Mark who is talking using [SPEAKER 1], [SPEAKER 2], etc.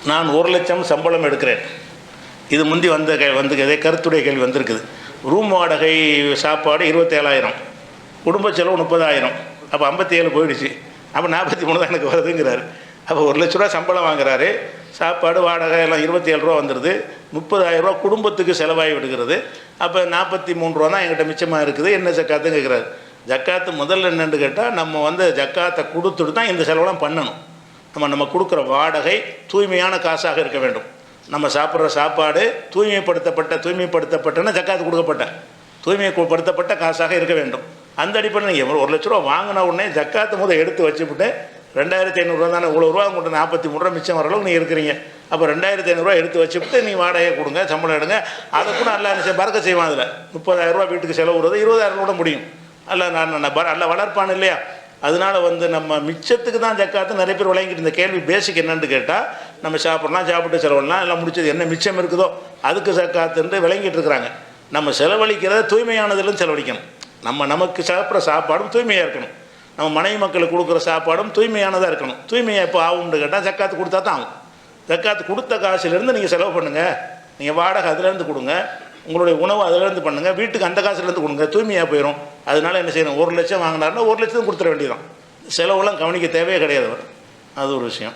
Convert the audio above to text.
[SPEAKER 1] நான் 1,00,000 சம்பளம் எடுக்கிறேன். இது முந்தி வந்து கருத்துடைய கேள்வி வந்திருக்குது. ரூம் வாடகை சாப்பாடு 27,000, குடும்ப செலவு 30,000, அப்போ 57 போயிடுச்சு. அப்போ 43 தான் எனக்கு வருதுங்கிறாரு. அப்போ 1,00,000 ரூபா சம்பளம் வாங்குறாரு, சாப்பாடு வாடகை எல்லாம் 27 ரூபா வந்துடுது, 30,000 ரூபா குடும்பத்துக்கு செலவாகி விடுகிறது. அப்போ 43 ரூபா தான் என்கிட்ட மிச்சமாக இருக்குது, என்ன ஜக்காத்துன்னு கேட்குறாரு. ஜக்காத்து முதல்ல என்னென்னு கேட்டால், நம்ம வந்து ஜக்காத்தை கொடுத்துட்டு தான் இந்த செலவெல்லாம் பண்ணணும். நம்ம கொடுக்குற வாடகை தூய்மையான காசாக இருக்க வேண்டும். நம்ம சாப்பிட்ற சாப்பாடு தூய்மைப்படுத்தப்பட்டனா ஜக்காத்து கொடுக்கப்பட்ட தூய்மைப்படுத்தப்பட்ட காசாக இருக்க வேண்டும். அந்த அடிப்படையில் நீங்கள் 1,00,000 ரூபா வாங்கின உடனே ஜக்காத்து முதல் எடுத்து வச்சுவிட்டு 2,500 ரூபா தானே, இவ்வளோ ரூபா உங்கள்கிட்ட 43 ரூபா மிச்சம் வர அளவுக்கு நீங்கள் இருக்கிறீங்க. அப்போ 2,500 ரூபா எடுத்து வச்சுவிட்டு நீங்கள் வாடகை கொடுங்க, சம்பளம் எடுங்க. அதை கூட அல்ல பறக்க செய்வான். அதில் 30,000 ரூபா வீட்டுக்கு செலவு வருது, 20,000 கூட முடியும். அல்ல வளர்ப்பான் இல்லையா? அதனால் வந்து நம்ம மிச்சத்துக்கு தான் ஜக்காத்து நிறைய பேர் விளங்கிட்டு. இந்த கேள்வி பேசிக் என்னென்னு கேட்டால், நம்ம சாப்பிட்டு செலவெல்லாம் எல்லாம் முடிச்சது என்ன மிச்சம் இருக்குதோ அதுக்கு ஜக்காத்துன்னு விளங்கிட்டு இருக்கிறாங்க. நம்ம செலவழிக்கிறத தூய்மையானதுலேருந்து செலவழிக்கணும். நமக்கு சாப்பிட்ற சாப்பாடும் தூய்மையாக இருக்கணும், நம்ம மனைவி மக்களுக்கு கொடுக்குற சாப்பாடும் தூய்மையானதாக இருக்கணும். தூய்மையாக எப்போ ஆகும்னு கேட்டால் ஜக்காத்து கொடுத்தா தான் ஆகும். ஜக்காத்து கொடுத்த காசுலேருந்து நீங்கள் செலவு பண்ணுங்கள், நீங்கள் வாடகை அதுலேருந்து கொடுங்க, உங்களுடைய உணவு அதிலேருந்து பண்ணுங்கள், வீட்டுக்கு அந்த காசுலேருந்து கொடுங்க, தூய்மையாக போயிடும். அதனால் என்ன செய்யணும், 1,00,000 வாங்கினாருன்னா 1,00,000 கொடுத்துட வேண்டியதான். செலவுலாம் கவனிக்க தேவையே கிடையாது. அது ஒரு விஷயம்.